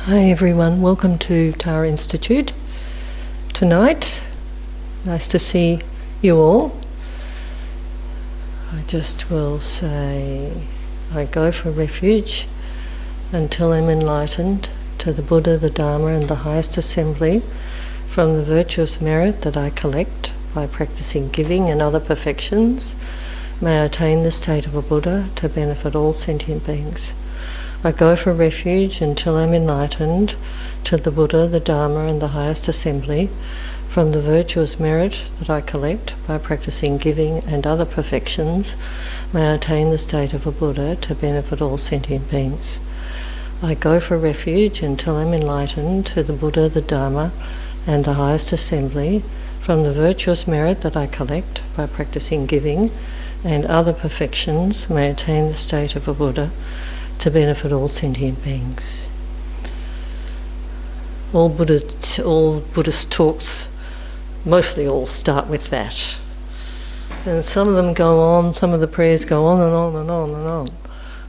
Hi everyone, welcome to Tara Institute tonight. Nice to see you all. I just will say, I go for refuge until I'm enlightened to the Buddha, the Dharma and the highest assembly from the virtuous merit that I collect by practicing giving and other perfections. May I attain the state of a Buddha to benefit all sentient beings. I go for refuge until I'm enlightened to the Buddha, the Dharma and the highest assembly from the virtuous merit that I collect by practicing giving and other perfections. May I attain the state of a Buddha to benefit all sentient beings. I go for refuge until I'm enlightened to the Buddha, the Dharma and the highest assembly from the virtuous merit that I collect by practicing giving and other perfections. May I attain the state of a Buddha to benefit all sentient beings. All Buddhist talks, mostly all, start with that. And some of them go on, some of the prayers go on and on and on and on.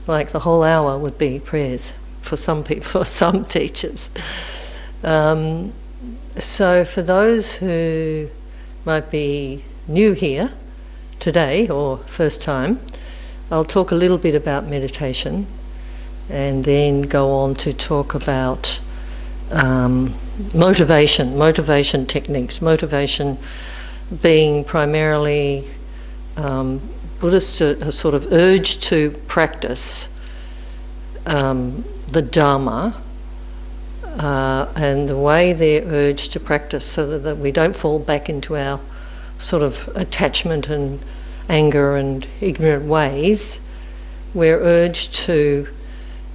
Like the whole hour would be prayers for some people, for some teachers. So for those who might be new here today or first time, I'll talk a little bit about meditation and then go on to talk about motivation techniques. Motivation being primarily Buddhists are sort of urged to practice the Dharma, and the way they're urged to practice so that we don't fall back into our sort of attachment and anger and ignorant ways. We're urged to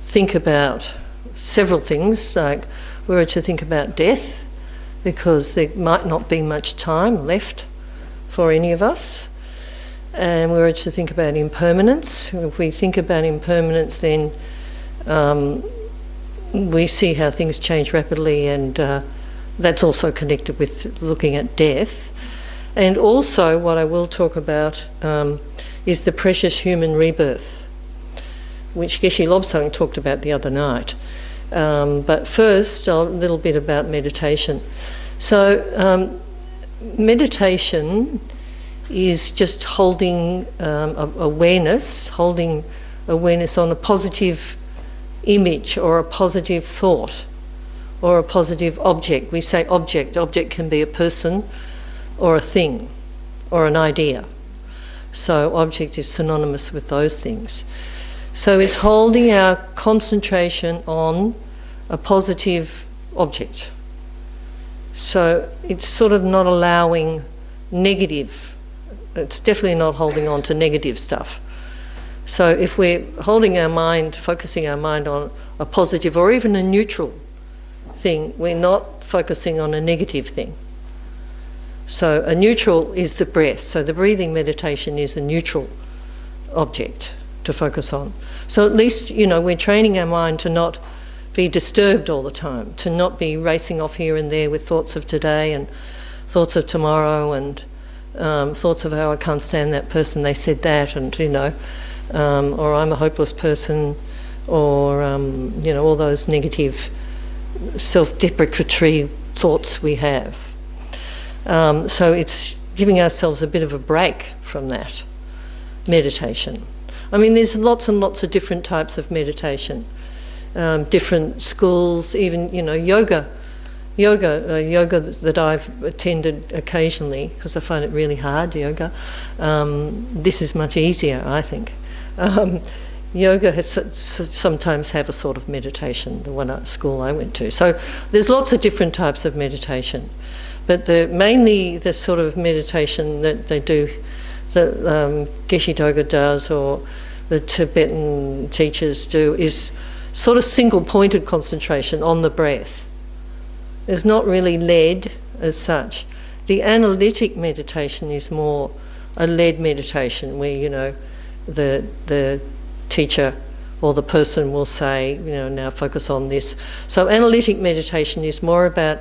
think about several things, like we're urged to think about death because there might not be much time left for any of us, and we're urged to think about impermanence. If we think about impermanence, then we see how things change rapidly, and that's also connected with looking at death. And also what I will talk about is the precious human rebirth, which Geshe Lobsang talked about the other night. But first, a little bit about meditation. So meditation is just holding awareness on a positive image or a positive thought or a positive object. We say object. Object can be a person or a thing or an idea. So object is synonymous with those things. So it's holding our concentration on a positive object. So it's sort of not allowing negative, it's definitely not holding on to negative stuff. So if we're holding our mind, focusing our mind on a positive or even a neutral thing, we're not focusing on a negative thing. So a neutral is the breath. So the breathing meditation is a neutral object to focus on. So at least, we're training our mind to not be disturbed all the time, to not be racing off here and there with thoughts of today and thoughts of tomorrow and thoughts of how I can't stand that person, they said that, and or I'm a hopeless person, or all those negative self-deprecatory thoughts we have. So it's giving ourselves a bit of a break from that meditation. I mean, there's lots and lots of different types of meditation, different schools, even, yoga that I've attended occasionally, because I find it really hard, yoga. This is much easier, I think. Yoga has sometimes have a sort of meditation, the one school I went to. So there's lots of different types of meditation, but mainly the sort of meditation that they do, that Geshe Doga does or the Tibetan teachers do, is sort of single-pointed concentration on the breath. It's not really led as such. The analytic meditation is more a led meditation where, the teacher or the person will say, now focus on this. So analytic meditation is more about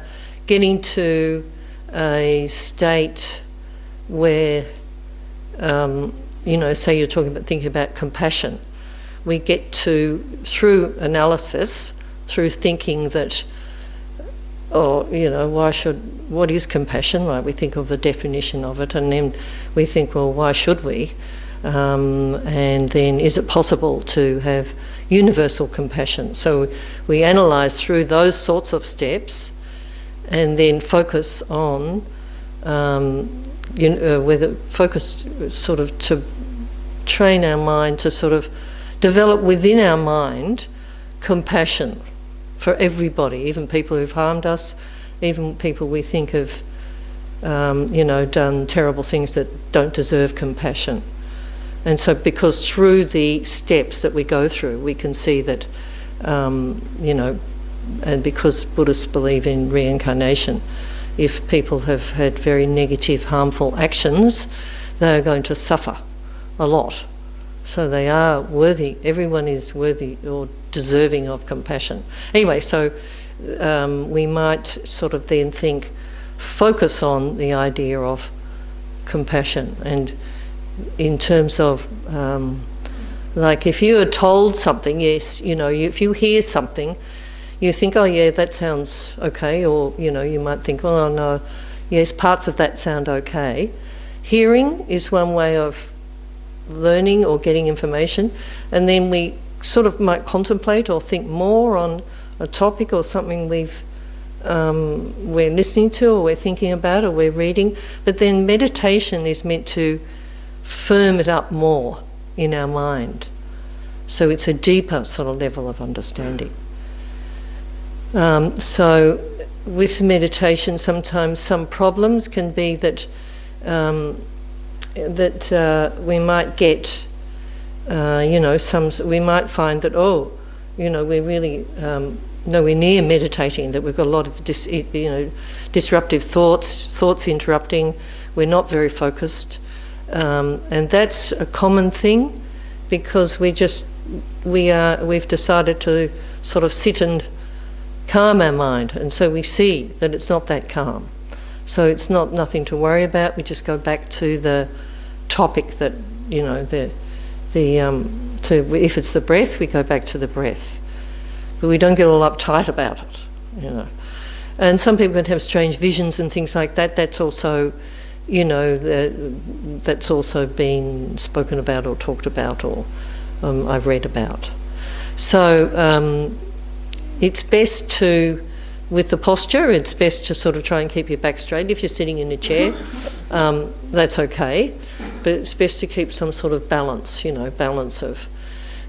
getting to a state where, say you're thinking about compassion. We get to, through analysis, through thinking that, oh, you know, what is compassion? Right? We think of the definition of it, and then we think, well, why should we? And then, is it possible to have universal compassion? So we analyse through those sorts of steps, and then focus on focus sort of to train our mind to sort of develop within our mind compassion for everybody, even people who've harmed us, even people we think have, done terrible things that don't deserve compassion. And so, because through the steps that we go through, we can see that, and because Buddhists believe in reincarnation, if people have had very negative, harmful actions, they are going to suffer a lot. So they are worthy, everyone is worthy or deserving of compassion. Anyway, so we might sort of then focus on the idea of compassion, and in terms of, like if you are told something, yes, if you hear something, you think, oh yeah, that sounds okay, or, you might think, oh no, yes, parts of that sound okay. Hearing is one way of learning or getting information, and then we sort of might contemplate or think more on a topic or something we're listening to, or we're thinking about, or we're reading. But then meditation is meant to firm it up more in our mind, so it's a deeper sort of level of understanding. So with meditation, sometimes some problems can be that we might get, we might find that, we're really nowhere near meditating, that we've got a lot of disruptive thoughts interrupting, we're not very focused. And that's a common thing, because we've decided to sort of sit and calm our mind, and so we see that it's not that calm. So it's nothing to worry about. We just go back to the topic that, if it's the breath, we go back to the breath. But we don't get all uptight about it, And some people can have strange visions and things like that. That's also, that's also been spoken about or talked about, or I've read about. So it's best to, with the posture, it's best to sort of try and keep your back straight. If you're sitting in a chair, that's okay, but it's best to keep some sort of balance, balance of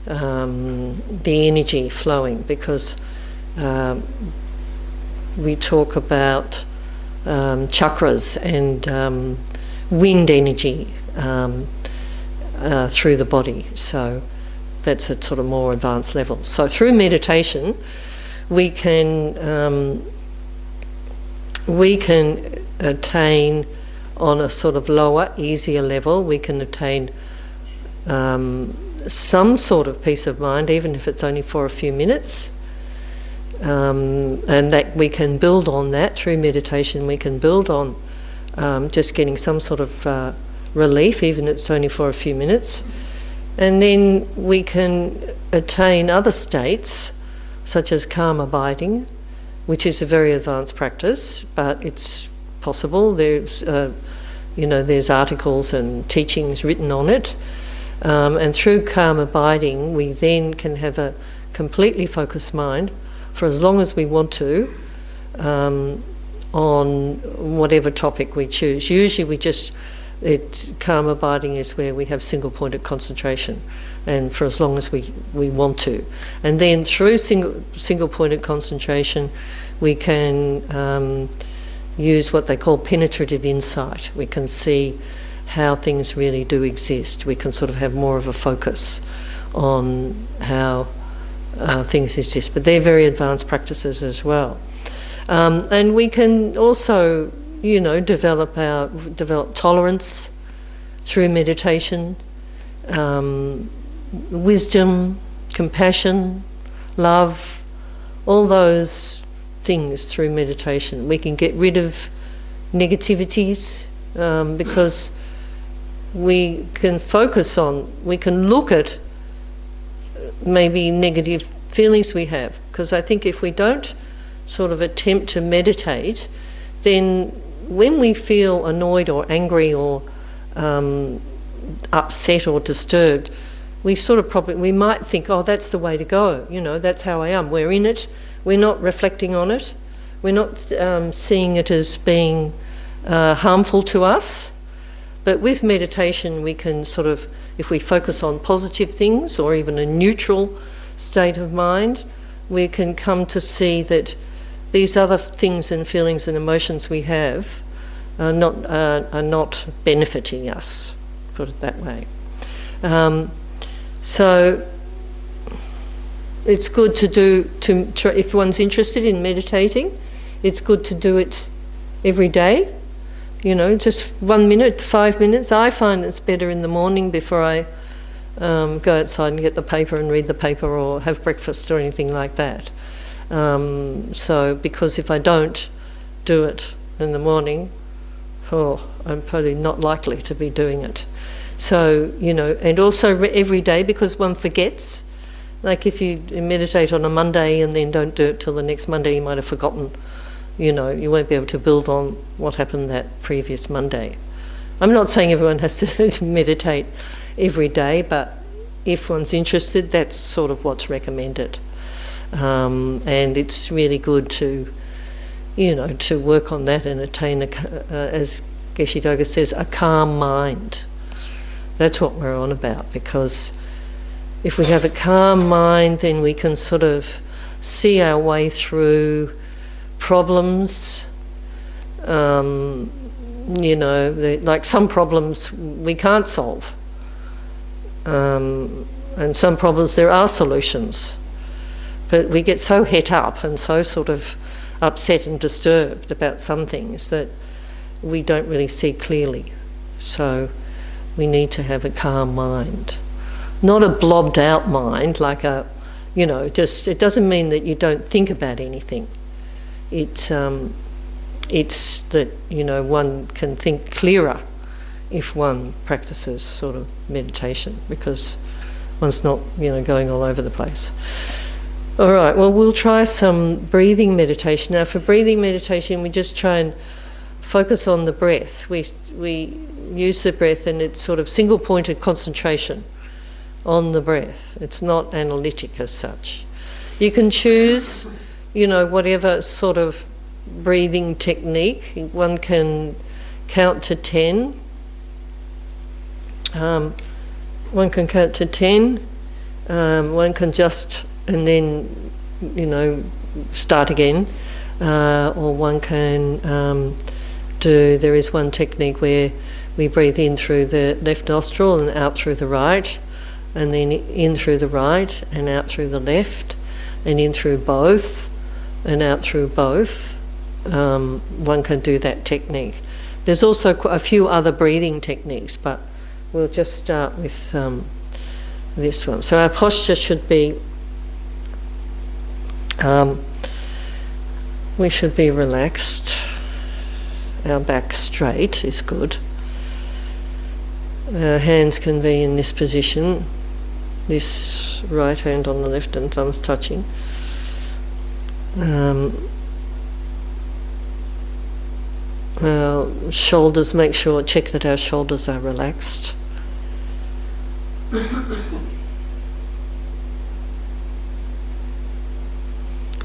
the energy flowing, because we talk about chakras and wind energy through the body. So that's a sort of more advanced level. So through meditation, we can attain, on a sort of lower, easier level, we can attain some sort of peace of mind, even if it's only for a few minutes. And that we can build on that through meditation. We can build on just getting some sort of relief, even if it's only for a few minutes. And then we can attain other states, such as calm abiding, which is a very advanced practice, but it's possible. There's, there's articles and teachings written on it. And through calm abiding, we then can have a completely focused mind for as long as we want to, on whatever topic we choose. Usually calm abiding is where we have single-pointed concentration, and for as long as we want to. And then through single-pointed concentration, we can use what they call penetrative insight. We can see how things really do exist. We can sort of have more of a focus on how things exist, but they're very advanced practices as well. And we can also, develop tolerance through meditation, wisdom, compassion, love, all those things through meditation. We can get rid of negativities, because we can focus on, we can look at maybe negative feelings we have. Because I think if we don't sort of attempt to meditate, then when we feel annoyed or angry or upset or disturbed, we might think, oh, that's the way to go, that's how I am. We're in it, we're not reflecting on it, we're not seeing it as being harmful to us. But with meditation, we can sort of, if we focus on positive things or even a neutral state of mind, we can come to see that these other things and feelings and emotions we have are not benefiting us, put it that way. So it's good to try, if one's interested in meditating, it's good to do it every day. Just 1 minute, 5 minutes. I find it's better in the morning before I go outside and get the paper and read the paper or have breakfast or anything like that. Because if I don't do it in the morning, I'm probably not likely to be doing it. So, and also every day, because one forgets. Like if you meditate on a Monday and then don't do it till the next Monday, you might have forgotten. You won't be able to build on what happened that previous Monday. I'm not saying everyone has to meditate every day, but if one's interested, that's sort of what's recommended. And it's really good to, to work on that and attain, as Geshe Doga says, a calm mind. That's what we're on about, because if we have a calm mind, then we can sort of see our way through problems. Like some problems we can't solve, and some problems there are solutions, but we get so het up and so sort of upset and disturbed about some things that we don't really see clearly. So we need to have a calm mind, not a blobbed out mind, like it doesn't mean that you don't think about anything. It's that, one can think clearer if one practices sort of meditation, because one's not, going all over the place. All right, well, we'll try some breathing meditation. Now, for breathing meditation, we just try and focus on the breath. We use the breath, and it's sort of single-pointed concentration on the breath. It's not analytic as such. You can choose, whatever sort of breathing technique. One can count to 10. One can count to 10. One can just, and then, start again. Or one can there is one technique where we breathe in through the left nostril and out through the right, and then in through the right and out through the left, and in through both and out through both. One can do that technique. There's also a few other breathing techniques, but we'll just start with this one. So our posture should be, we should be relaxed. Our back straight is good. Our hands can be in this position, this right hand on the left and thumbs touching. Our shoulders, check that our shoulders are relaxed.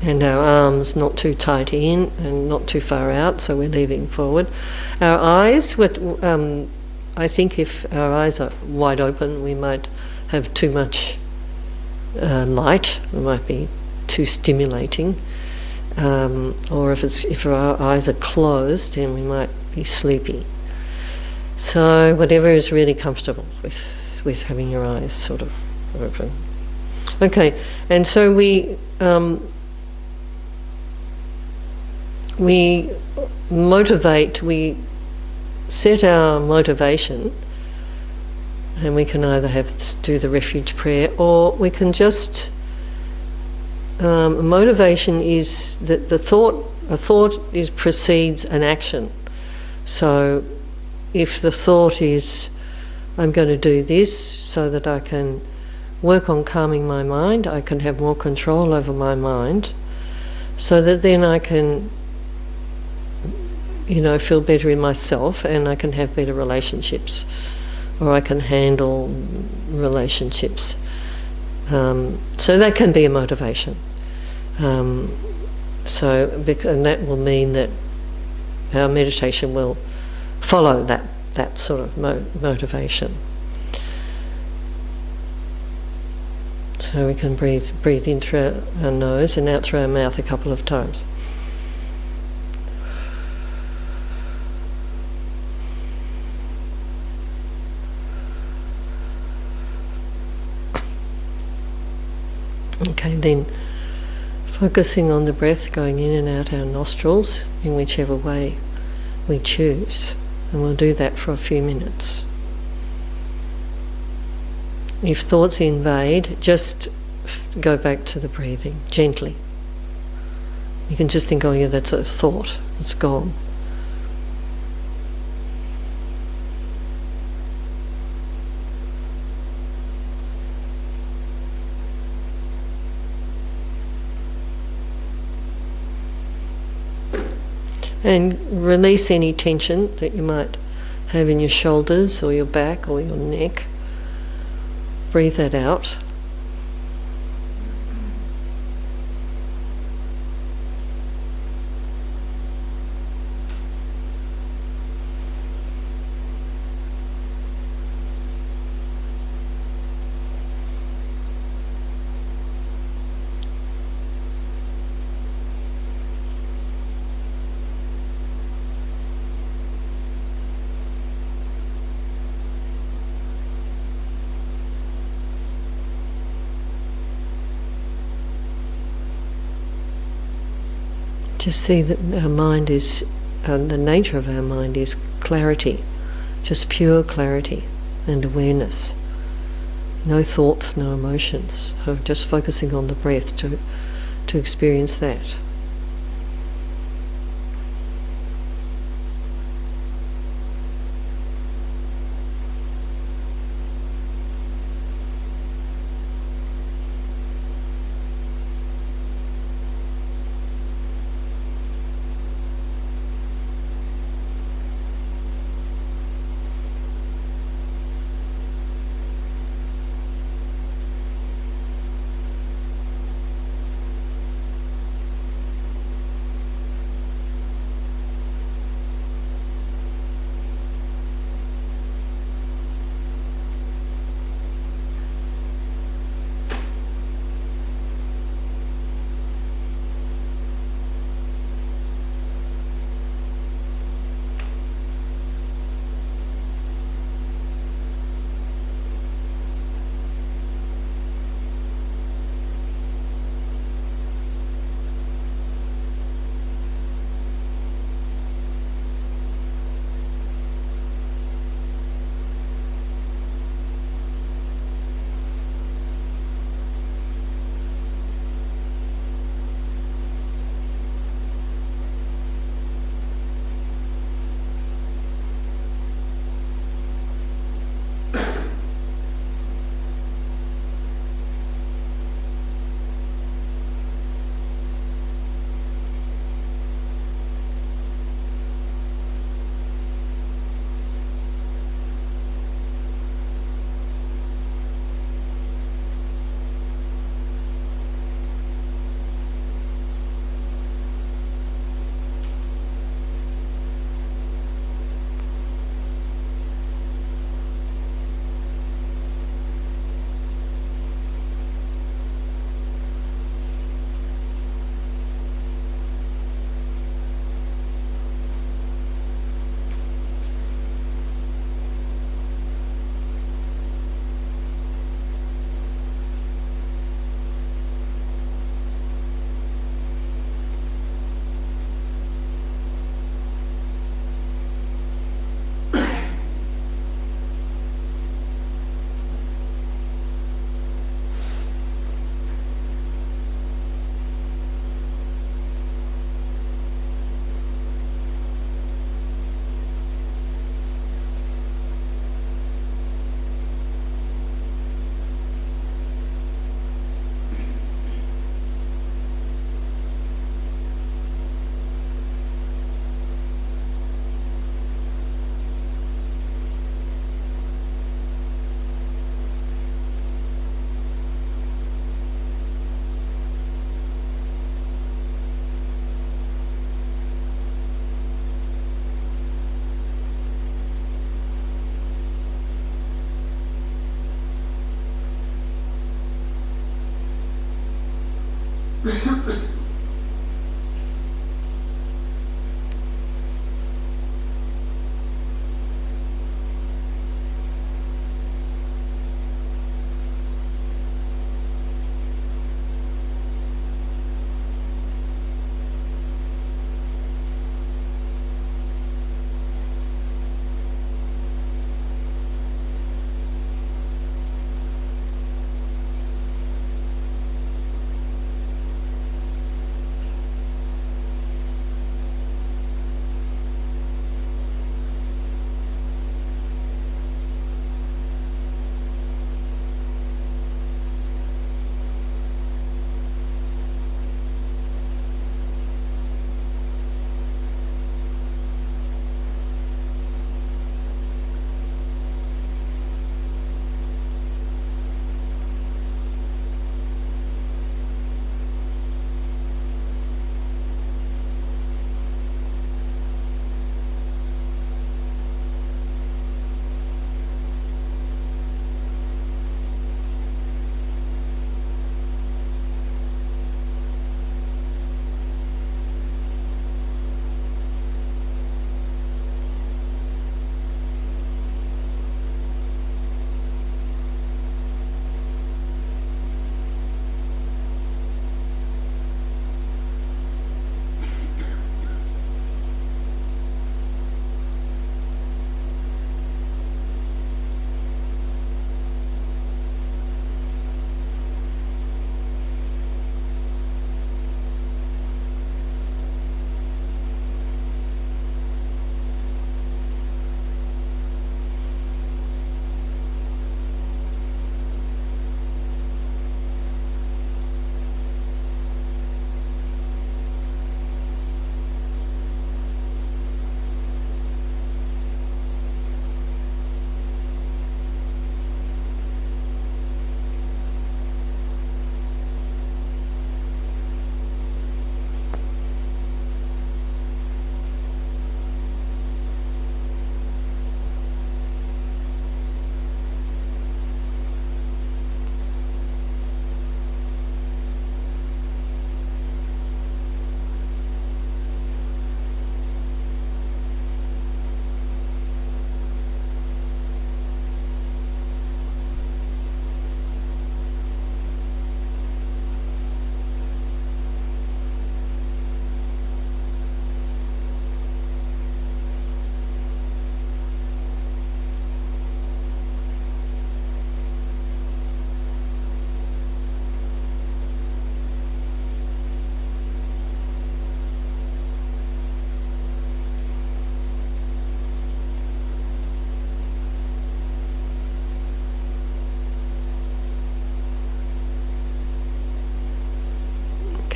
And our arms not too tight in and not too far out, so we're leaning forward. Our eyes, I think if our eyes are wide open, we might have too much light. It might be too stimulating. Or if our eyes are closed, then we might be sleepy. So whatever is really comfortable with having your eyes sort of open. Okay, and so we set our motivation, and we can either do the refuge prayer, or we can just motivation is that a thought precedes an action. So if the thought is, I'm going to do this so that I can work on calming my mind, I can have more control over my mind, so that then I can, feel better in myself, and I can have better relationships, or I can handle relationships. So that can be a motivation. And that will mean that our meditation will follow that sort of motivation. So we can breathe in through our nose and out through our mouth a couple of times. Okay, then focusing on the breath going in and out our nostrils in whichever way we choose, and we'll do that for a few minutes. If thoughts invade, just go back to the breathing gently. You can just think, oh yeah, that's a thought, it's gone. And release any tension that you might have in your shoulders or your back or your neck. Breathe that out. Just see that our mind is, the nature of our mind is clarity, just pure clarity and awareness. No thoughts, no emotions. So just focusing on the breath to experience that.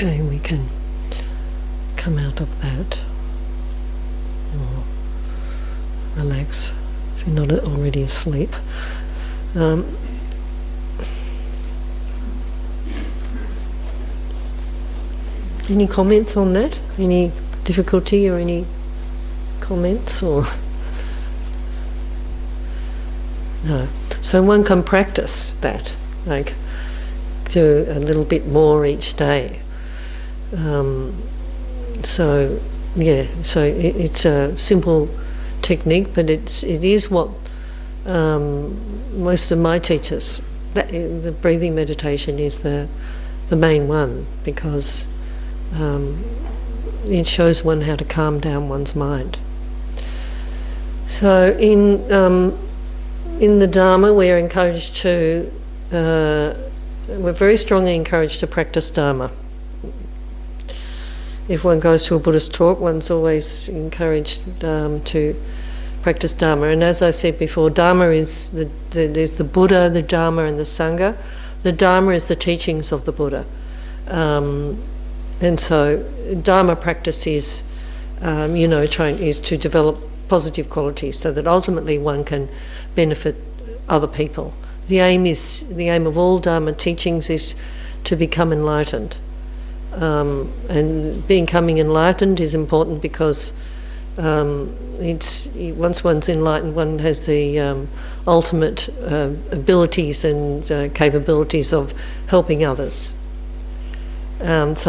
Okay, we can come out of that. Or relax if you're not already asleep. Any comments on that? Any difficulty or any comments or no? So one can practice that, like do a little bit more each day. So yeah, so it's a simple technique, but it is what most of my teachers. The breathing meditation is the main one, because it shows one how to calm down one's mind. So in the Dharma, we're encouraged to. We're very strongly encouraged to practice Dharma. If one goes to a Buddhist talk, one's always encouraged to practice Dharma. And as I said before, Dharma is there's the Buddha, the Dharma, and the Sangha. The Dharma is the teachings of the Buddha, and so Dharma practice is, is to develop positive qualities so that ultimately one can benefit other people. The aim of all Dharma teachings is to become enlightened. And becoming enlightened is important because once one's enlightened, one has the ultimate abilities and capabilities of helping others. But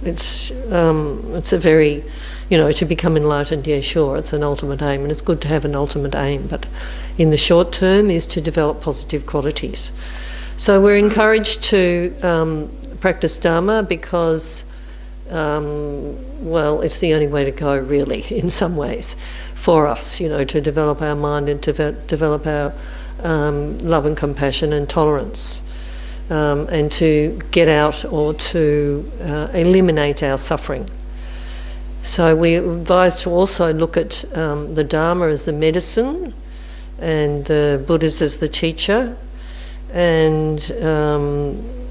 it's a very, to become enlightened, yeah, sure, it's an ultimate aim, and it's good to have an ultimate aim, but in the short term is to develop positive qualities. So we're encouraged to practice Dharma because, it's the only way to go, really, in some ways, for us, to develop our mind and to develop our love and compassion and tolerance, and to get out or to eliminate our suffering. So we're advised to also look at the Dharma as the medicine and the Buddhas as the teacher, and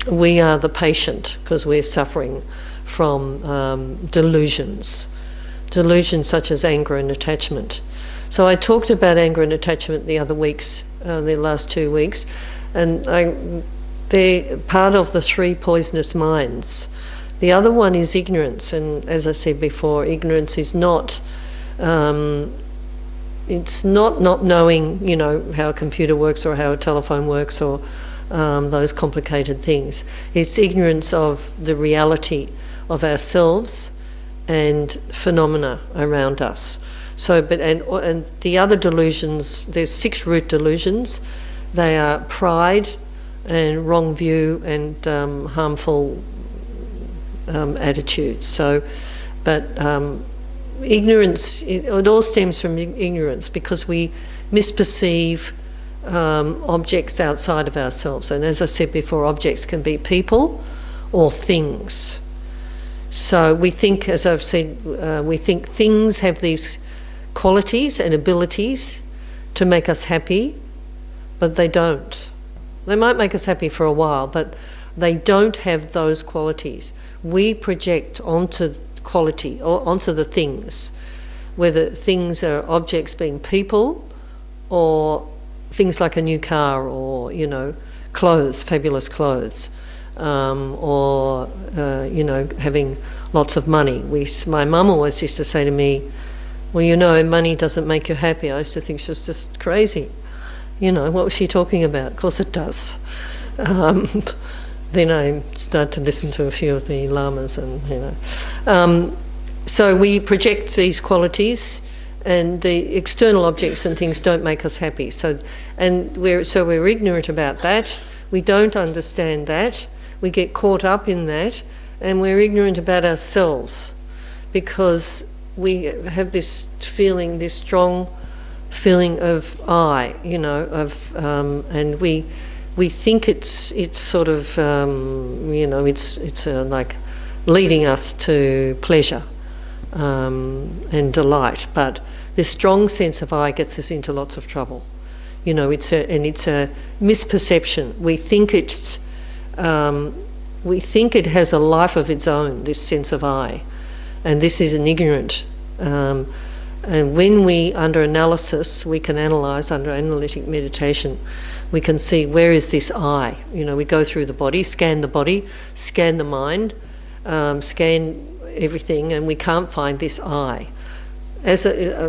we are the patient because we're suffering from delusions such as anger and attachment. So I talked about anger and attachment the last 2 weeks, and they're part of the 3 poisonous minds. The other one is ignorance, and as I said before, ignorance is not it's not knowing, how a computer works or how a telephone works or those complicated things. It's ignorance of the reality of ourselves and phenomena around us. So, and the other delusions, there's 6 root delusions. They are pride and wrong view and harmful attitudes. So, but ignorance, it all stems from ignorance because we misperceive objects outside of ourselves. And as I said before, objects can be people or things. So we think, as I've said, we think things have these qualities and abilities to make us happy, but they don't. They might make us happy for a while, but they don't have those qualities. We project onto quality or onto the things, whether things are objects being people or things like a new car or, clothes, fabulous clothes, or, having lots of money. My mum always used to say to me, well, money doesn't make you happy. I used to think she was just crazy. What was she talking about? Of course it does. Then I started to listen to a few of the lamas and, so we project these qualities, and the external objects and things don't make us happy. So we're ignorant about that. We don't understand that. We get caught up in that, and we're ignorant about ourselves because we have this feeling, this strong feeling of I, and we think it's sort of, it's like leading us to pleasure and delight. But this strong sense of I gets us into lots of trouble. It's a misperception. We think it's we think it has a life of its own, this sense of I, and this is an ignorant. And when we, under analysis, we can analyse, under analytic meditation, we can see where is this I. You know, we go through the body, scan the mind, scan everything, and we can't find this I.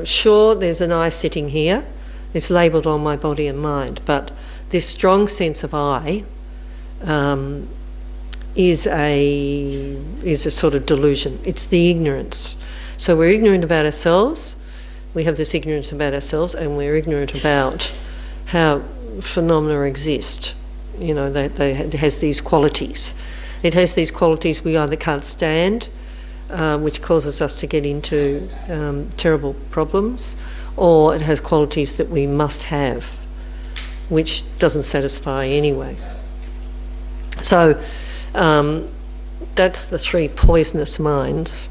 Sure, there's an I sitting here. It's labelled on my body and mind, but this strong sense of I is a sort of delusion. It's the ignorance. So we're ignorant about ourselves. We have this ignorance about ourselves, and we're ignorant about how phenomena exist. You know, it has these qualities. It has these qualities we either can't stand, which causes us to get into terrible problems, or it has qualities that we must have, which doesn't satisfy anyway. So that's the three poisonous minds,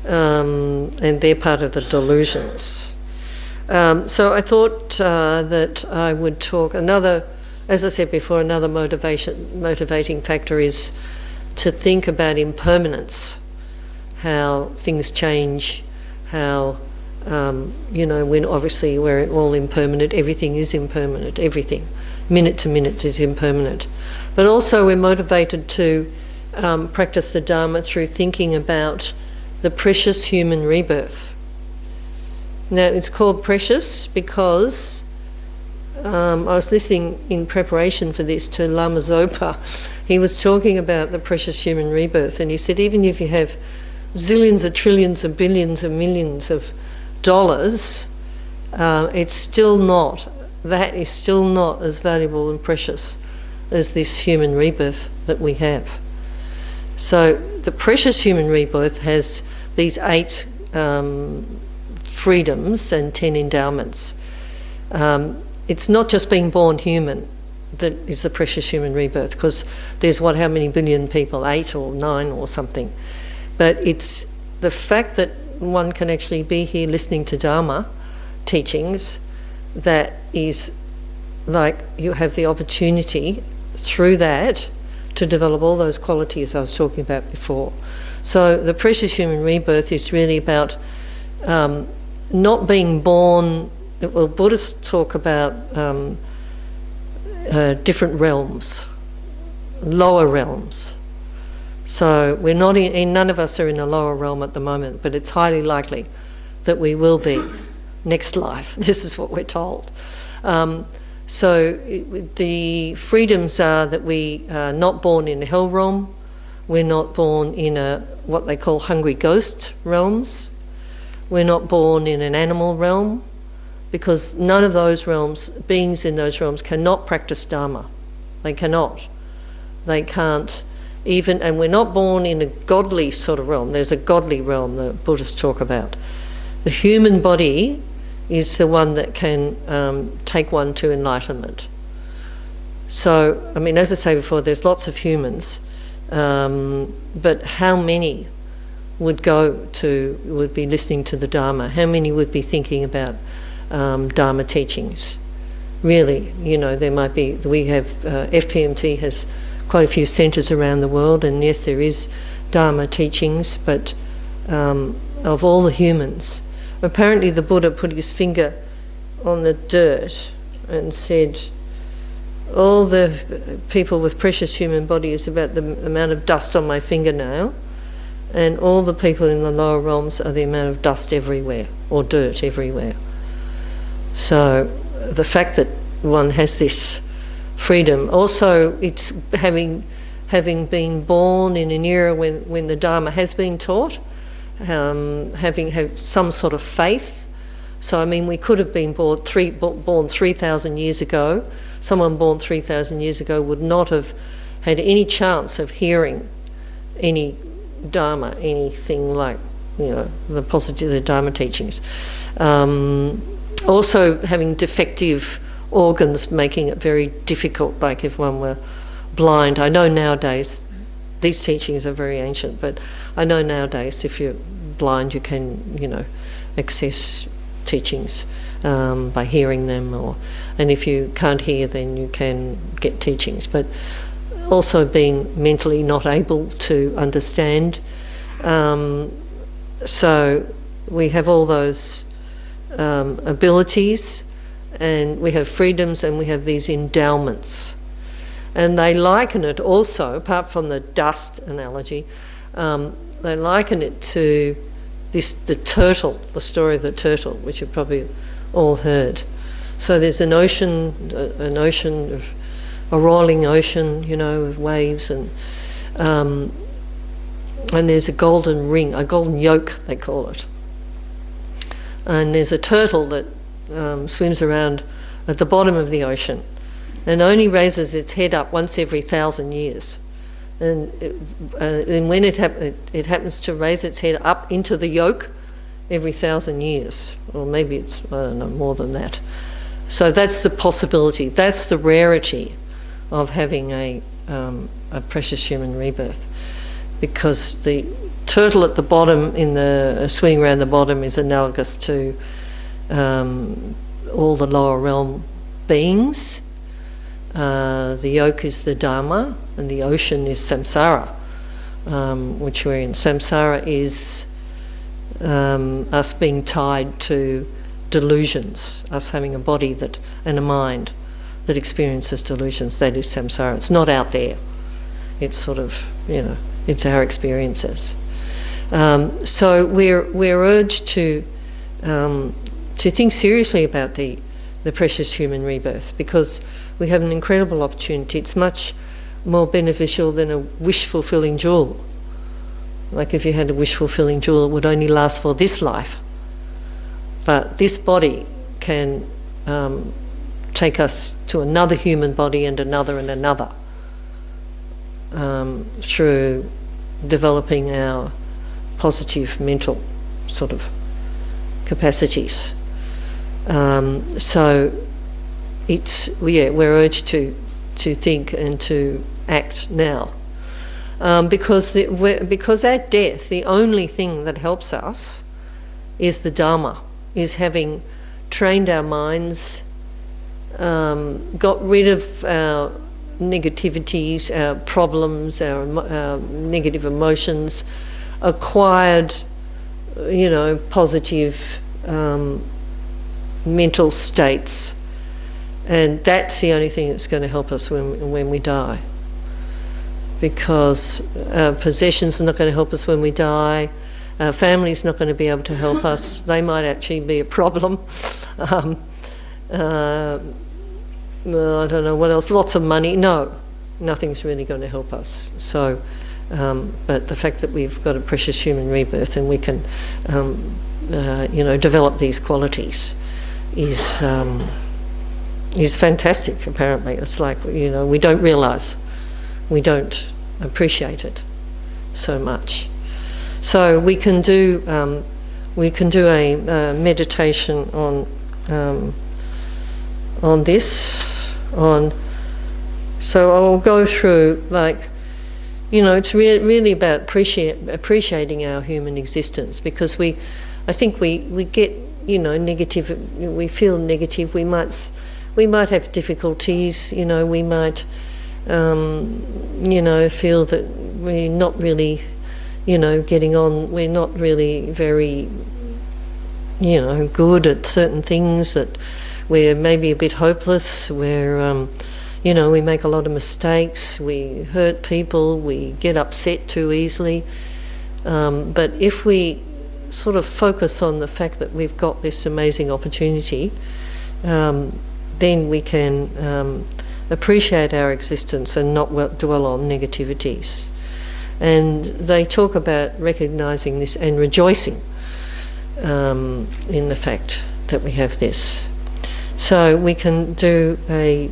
and they're part of the delusions. So I thought that I would talk another, as I said before, another motivating factor is to think about impermanence, how things change, how you know, when obviously we're all impermanent, everything is impermanent, everything, minute to minute is impermanent. But also we're motivated to practice the Dharma through thinking about the precious human rebirth. Now it's called precious because I was listening in preparation for this to Lama Zopa. He was talking about the precious human rebirth, and he said even if you have zillions of trillions of billions of millions of dollars, it's still not, that is still not as valuable and precious as this human rebirth that we have. So the precious human rebirth has these 8 freedoms and 10 endowments. It's not just being born human that is the precious human rebirth, because there's how many billion people, 8 or 9 or something. But it's the fact that one can actually be here listening to Dharma teachings that is like you have the opportunity through that to develop all those qualities I was talking about before. So the precious human rebirth is really about not being born. Well, Buddhists talk about different realms, lower realms. So we're not none of us are in a lower realm at the moment, but it's highly likely that we will be next life. This is what we're told. The freedoms are that we are not born in a hell realm, we're not born in what they call hungry ghost realms, we're not born in an animal realm, because none of those realms, beings in those realms cannot practice Dharma. They cannot. They can't even, and we're not born in a godly sort of realm. There's a godly realm that Buddhists talk about. The human body is the one that can take one to enlightenment. So, I mean, as I say before, there's lots of humans, but how many would be listening to the Dharma? How many would be thinking about Dharma teachings? Really, you know, there might be, we have, FPMT has quite a few centres around the world, and yes, there is Dharma teachings, but of all the humans, apparently the Buddha put his finger on the dirt and said, all the people with precious human body is about the amount of dust on my fingernail, and all the people in the lower realms are the amount of dust everywhere, or dirt everywhere. So the fact that one has this freedom, also it's having been born in an era when the Dharma has been taught, having some sort of faith. So I mean, we could have been born 3,000 years ago. Someone born 3,000 years ago would not have had any chance of hearing any Dharma, anything like, you know, the Dharma teachings. Also having defective organs, making it very difficult, like if one were blind. I know nowadays, these teachings are very ancient, but I know nowadays if you're blind you can, you know, access teachings by hearing them, and if you can't hear then you can get teachings. But also being mentally not able to understand. So we have all those abilities, and we have freedoms, and we have these endowments. And they liken it also, apart from the dust analogy, they liken it to the turtle, the story of the turtle, which you've probably all heard. So there's an ocean, a rolling ocean, you know, of waves, and there's a golden ring, a golden yoke, they call it. And there's a turtle that swims around at the bottom of the ocean and only raises its head up once every 1,000 years. And when it happens to raise its head up into the yoke every 1,000 years, or maybe it's, I don't know, more than that. So that's the possibility, that's the rarity of having a precious human rebirth, because the turtle at the bottom, in the swimming around the bottom, is analogous to all the lower realm beings. The yoke is the Dharma, and the ocean is samsara, which we're in. Samsara is us being tied to delusions, us having a body and a mind that experiences delusions. That is samsara. It's not out there. It's sort of, you know, it's our experiences. So we're urged to think seriously about the precious human rebirth, because we have an incredible opportunity. It's much more beneficial than a wish-fulfilling jewel. Like if you had a wish-fulfilling jewel, it would only last for this life. But this body can take us to another human body and another and another through developing our positive mental sort of capacities. So we're urged to think and to act now, because at death the only thing that helps us is the Dharma, is having trained our minds, got rid of our negativities, our problems, our negative emotions, acquired, you know, positive mental states, and that's the only thing that's going to help us when we die. Because our possessions are not going to help us when we die. Our family's not going to be able to help us. They might actually be a problem. I don't know what else. Lots of money. No, nothing's really going to help us. So, but the fact that we've got a precious human rebirth and we can, you know, develop these qualities is fantastic. Apparently, it's like, you know, we don't realise, we don't appreciate it so much. So we can do a meditation on this. So I'll go through, like, you know, it's really about appreciating our human existence, because I think we get, you know, negative. We feel negative. We might have difficulties. You know, we might, you know, feel that we're not really, you know, getting on. We're not really very, you know, good at certain things. That we're maybe a bit hopeless. We're, you know, we make a lot of mistakes. We hurt people. We get upset too easily. But if we sort of focus on the fact that we've got this amazing opportunity, then we can appreciate our existence and not dwell on negativities. And they talk about recognising this and rejoicing in the fact that we have this. So we can do a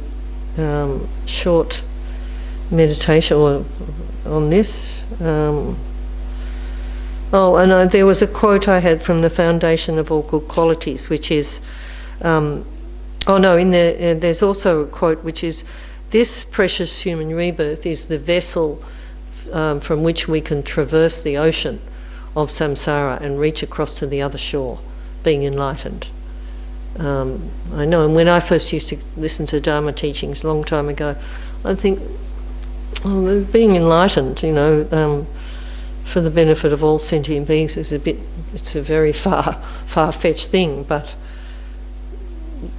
short meditation on this. There was a quote I had from the Foundation of All Good Qualities, which is, there's also a quote which is, "This precious human rebirth is the vessel from which we can traverse the ocean of samsara and reach across to the other shore, being enlightened." I know, and when I first used to listen to Dharma teachings a long time ago, I think, Well, being enlightened, you know, for the benefit of all sentient beings is it's a very far-fetched thing, but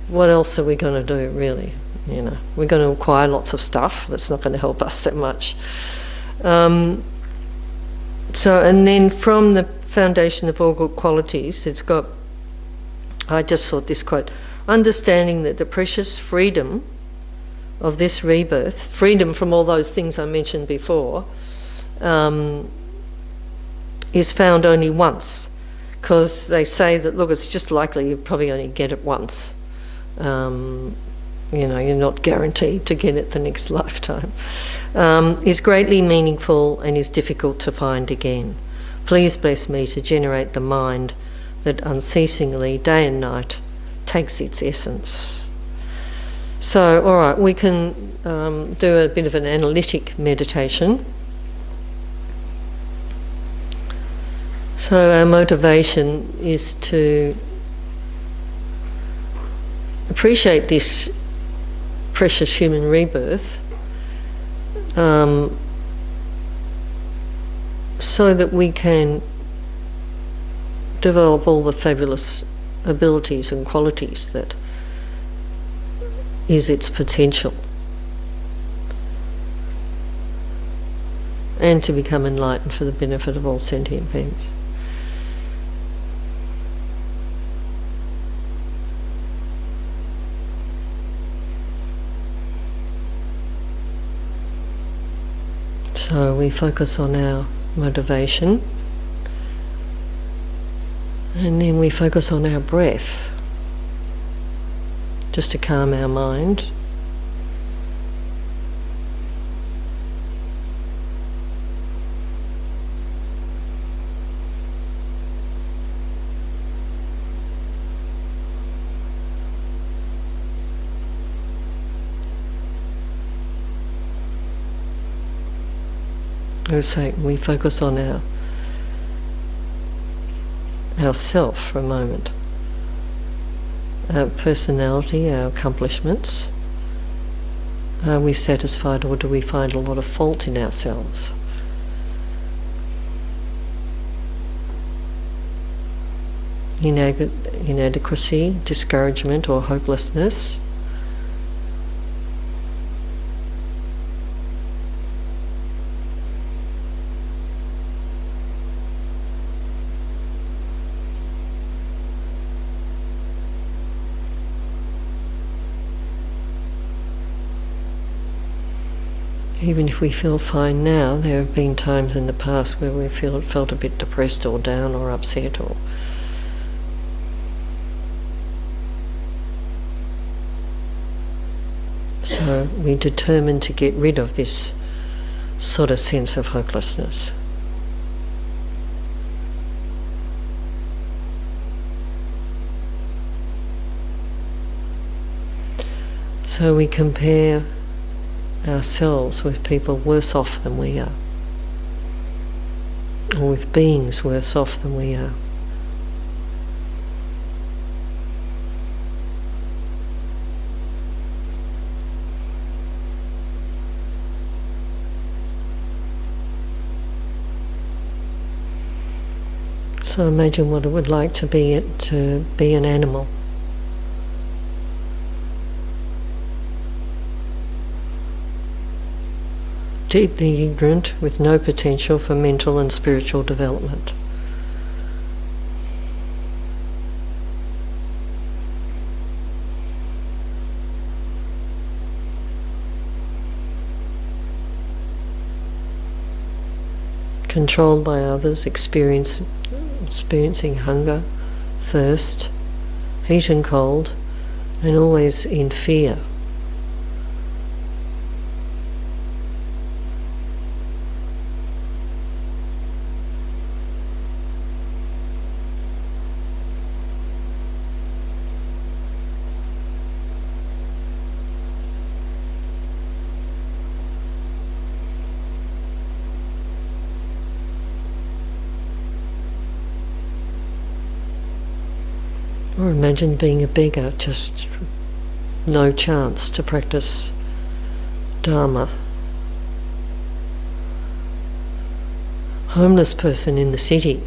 what else are we going to do, really? You know, we're going to acquire lots of stuff that's not going to help us that much. And then from the foundation of all good qualities, it's got, I just thought this quote, understanding that the precious freedom of this rebirth, freedom from all those things I mentioned before, is found only once, because they say that, look, it's just likely you probably only get it once. You know, you're not guaranteed to get it the next lifetime, is greatly meaningful and is difficult to find again. Please bless me to generate the mind that unceasingly, day and night, takes its essence. So, all right, we can do a bit of an analytic meditation. So our motivation is to appreciate this precious human rebirth, so that we can develop all the fabulous abilities and qualities that is its potential, and to become enlightened for the benefit of all sentient beings. So we focus on our motivation, and then we focus on our breath, just to calm our mind. So we focus on our self for a moment, our personality, our accomplishments. Are we satisfied, or do we find a lot of fault in ourselves? Inadequacy, discouragement or hopelessness. Even if we feel fine now, there have been times in the past where we felt a bit depressed or down or upset, or so we determine to get rid of this sort of sense of hopelessness. So we compare ourselves with people worse off than we are, or with beings worse off than we are. So imagine what it would like to be an animal. Deeply ignorant, with no potential for mental and spiritual development. Controlled by others, experiencing hunger, thirst, heat and cold, and always in fear. Or imagine being a beggar, just no chance to practice Dharma. homeless person in the city.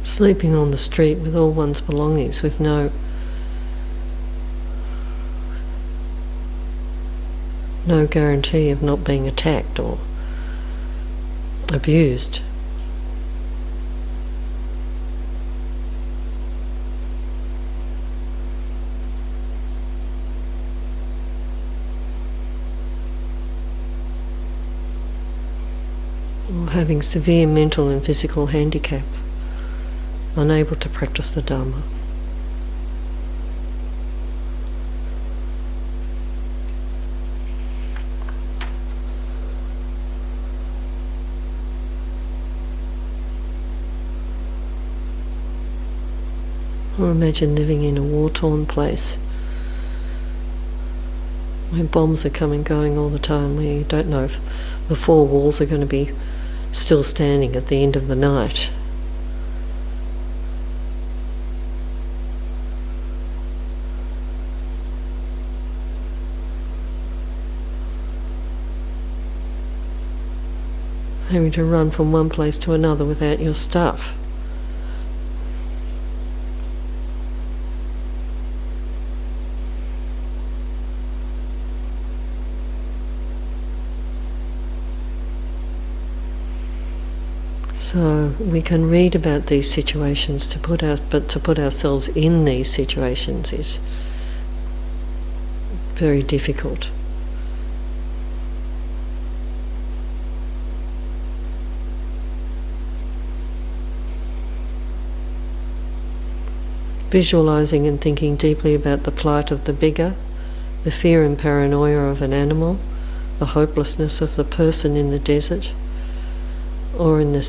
Sleeping on the street with all one's belongings, with no guarantee of not being attacked or abused. Or having severe mental and physical handicap, unable to practice the Dharma. Or imagine living in a war-torn place where bombs are coming and going all the time, where you don't know if the four walls are going to be still standing at the end of the night. Having to run from one place to another without your stuff. So we can read about these situations, but to put ourselves in these situations is very difficult. Visualizing and thinking deeply about the plight of the beggar, the fear and paranoia of an animal, the hopelessness of the person in the desert, or in the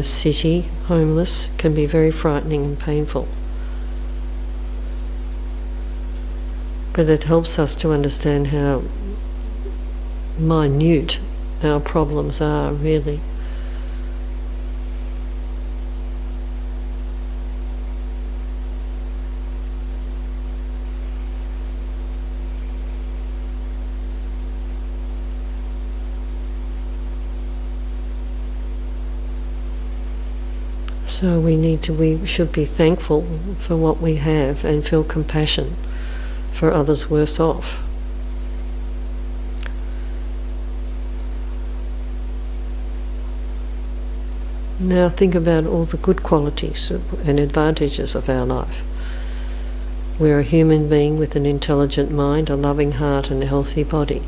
city, homeless, can be very frightening and painful. But it helps us to understand how minute our problems are, really. So we should be thankful for what we have and feel compassion for others worse off. Now think about all the good qualities and advantages of our life. We're a human being with an intelligent mind, a loving heart and a healthy body.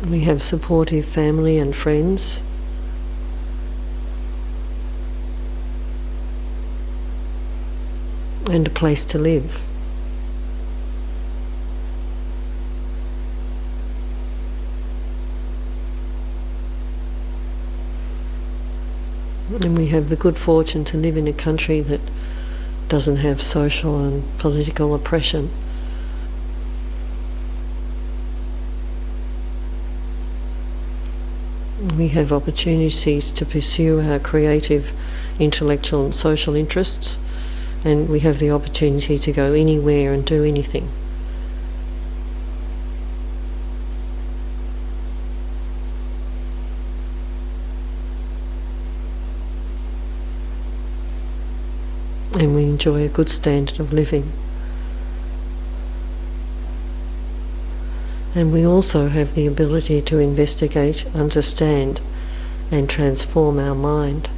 We have supportive family and friends. And a place to live. And we have the good fortune to live in a country that doesn't have social and political oppression. We have opportunities to pursue our creative, intellectual and social interests, and we have the opportunity to go anywhere and do anything. And we enjoy a good standard of living. And we also have the ability to investigate, understand, and transform our mind.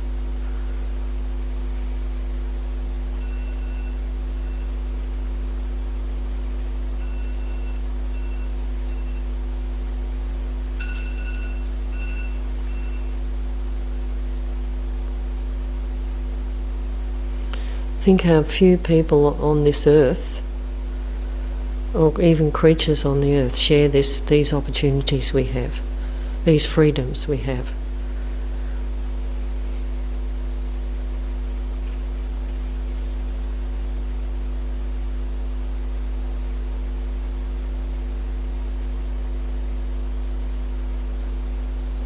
Think how few people on this earth, or even creatures on the earth, share these opportunities we have, these freedoms we have.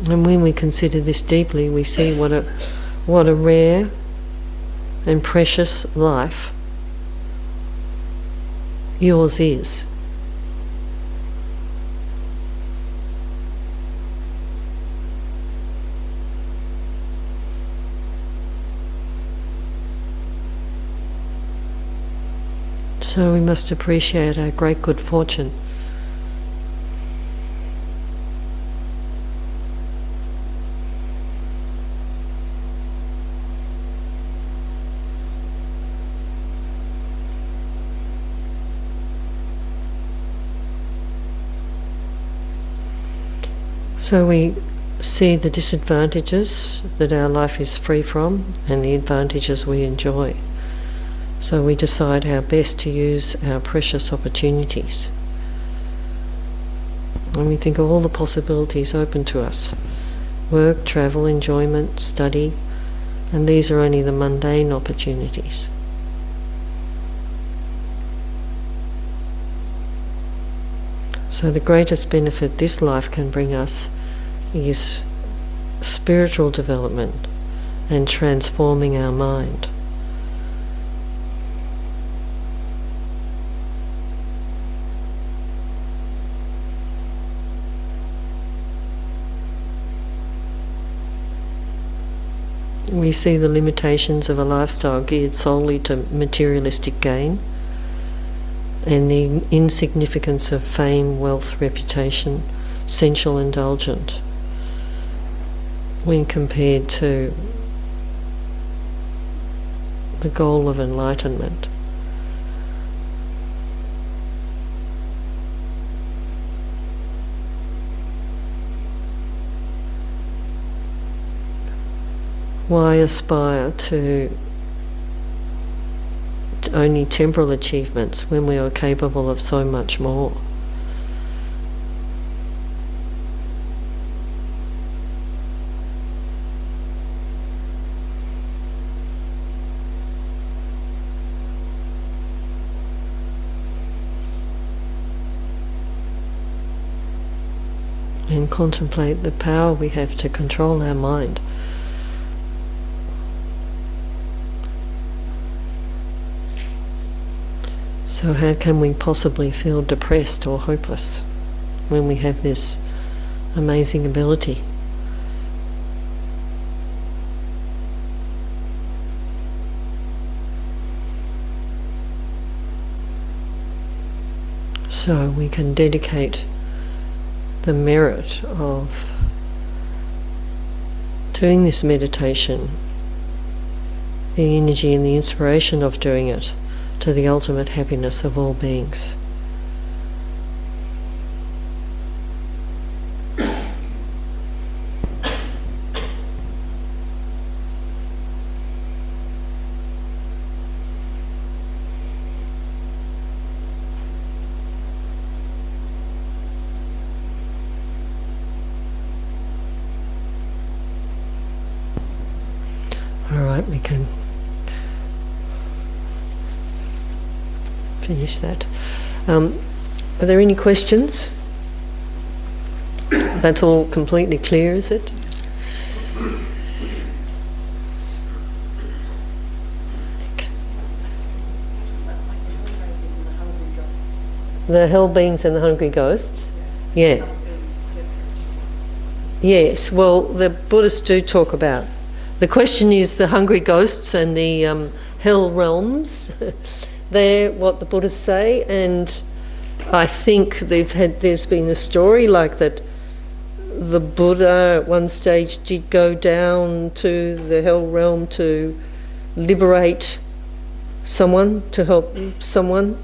And when we consider this deeply, we see what a rare and precious life yours is. So we must appreciate our great good fortune. So we see the disadvantages that our life is free from and the advantages we enjoy. So we decide how best to use our precious opportunities. And we think of all the possibilities open to us. Work, travel, enjoyment, study, and these are only the mundane opportunities. So the greatest benefit this life can bring us is spiritual development and transforming our mind. We see the limitations of a lifestyle geared solely to materialistic gain and the insignificance of fame, wealth, reputation, sensual indulgence, when compared to the goal of enlightenment. Why aspire to only temporal achievements when we are capable of so much more? And contemplate the power we have to control our mind. So how can we possibly feel depressed or hopeless when we have this amazing ability? So we can dedicate the merit of doing this meditation, the energy and the inspiration of doing it, to the ultimate happiness of all beings. All right, we can finish that. Are there any questions? That's all completely clear, is it? The hell beings and the hungry ghosts? Yeah. Yes, well, the Buddhists do talk about. The question is the hungry ghosts and the hell realms. They're what the Buddhists say, and I think there's been a story like that the Buddha at one stage did go down to the hell realm to liberate someone, to help someone.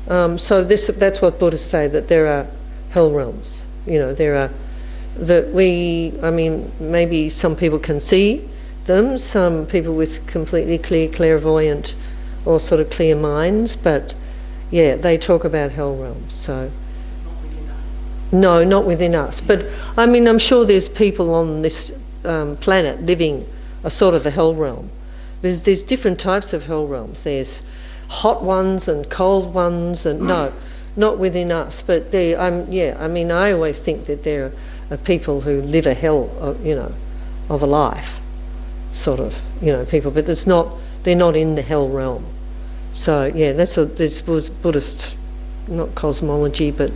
So that's what Buddhists say, that there are hell realms. You know, there are, maybe some people can see them, some people with completely clear, clairvoyant or sort of clear minds, but yeah, they talk about hell realms. So Not within us. no, not within us, but I mean, I'm sure there's people on this planet living a sort of a hell realm. There's different types of hell realms. There's hot ones and cold ones, and no, not within us, but I always think that there people who live a hell, of a life, sort of, people. But they're not in the hell realm. So yeah, this was Buddhist, not cosmology, but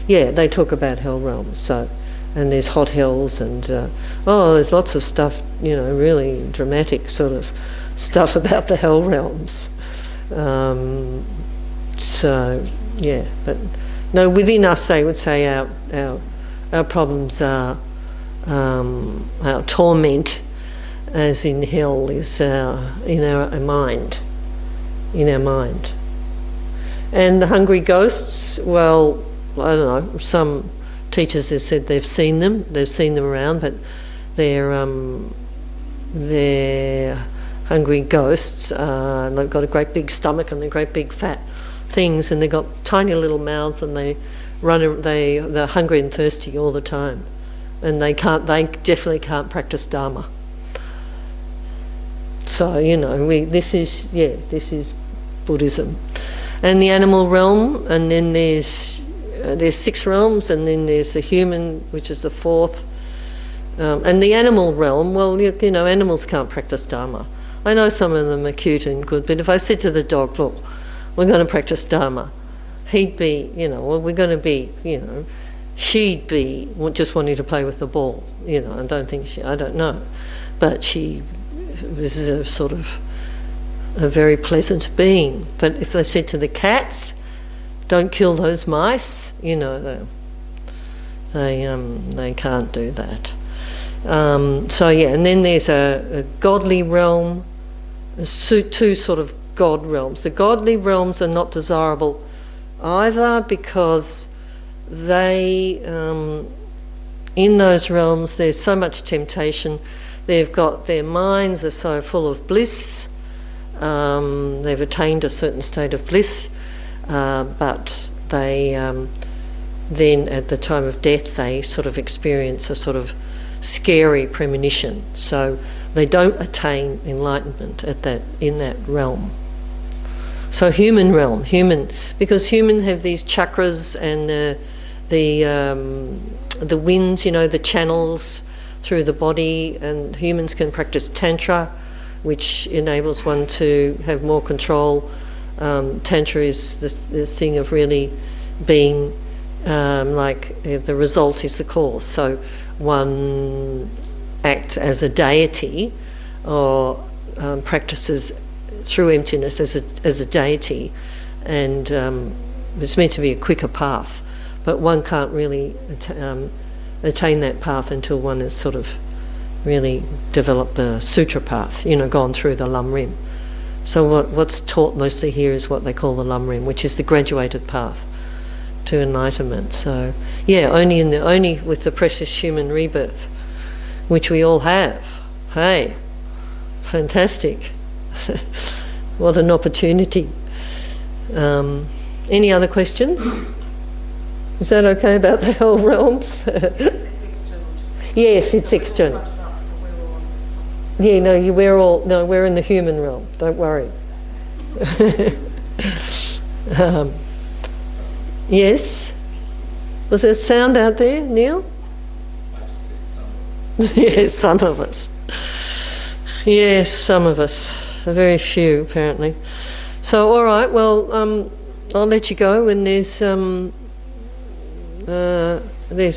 yeah, they talk about hell realms. So, and there's hot hells, and there's lots of stuff, really dramatic sort of stuff about the hell realms. So yeah, but no, within us they would say our problems are our torment, as in hell, is in our mind. In our mind. And the hungry ghosts, well, I don't know, some teachers have said they've seen them around, but they're hungry ghosts. They've got a great big stomach and they're great big fat things, and they've got tiny little mouths, and they're hungry and thirsty all the time, and they definitely can't practice Dharma. So this is Buddhism. And the animal realm, and then there's 6 realms, and then there's the human, which is the 4th. And the animal realm, well, animals can't practice Dharma. I know some of them are cute and good, but if I said to the dog, look, we're going to practice Dharma, he'd be, we're going to be, she'd be just wanting to play with the ball, I don't know. But she was a sort of a very pleasant being. But if they said to the cats, don't kill those mice, they can't do that. So yeah, and then there's a godly realm, two sort of god realms. The godly realms are not desirable either, because they, in those realms, there's so much temptation. Their minds are so full of bliss. They've attained a certain state of bliss, but they then at the time of death they sort of experience a sort of scary premonition. So they don't attain enlightenment in that realm. So human realm, because humans have these chakras and the winds, the channels through the body, and humans can practice Tantra, which enables one to have more control. Tantra is the thing of really being the result is the cause. So one acts as a deity, or practices through emptiness as a deity, and it's meant to be a quicker path, but one can't really attain that path until one has sort of really developed the sutra path, gone through the lam rim. So what's taught mostly here is what they call the lam rim, which is the graduated path to enlightenment. So yeah, only with the precious human rebirth, which we all have. Hey, fantastic. What an opportunity. Any other questions? Is that okay about the hell realms? It's external. Yes, it's external. Yeah, no, we're in the human realm. Don't worry. Yes? Was there sound out there, Neil? I just said some. Yes, some of us. Yes, some of us. Very few, apparently. So, all right, well, I'll let you go, and there's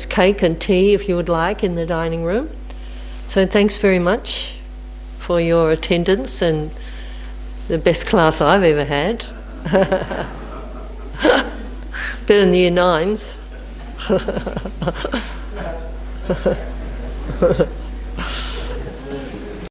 cake and tea, if you would like, in the dining room. So thanks very much for your attendance, and the best class I've ever had. Better than the year 9s.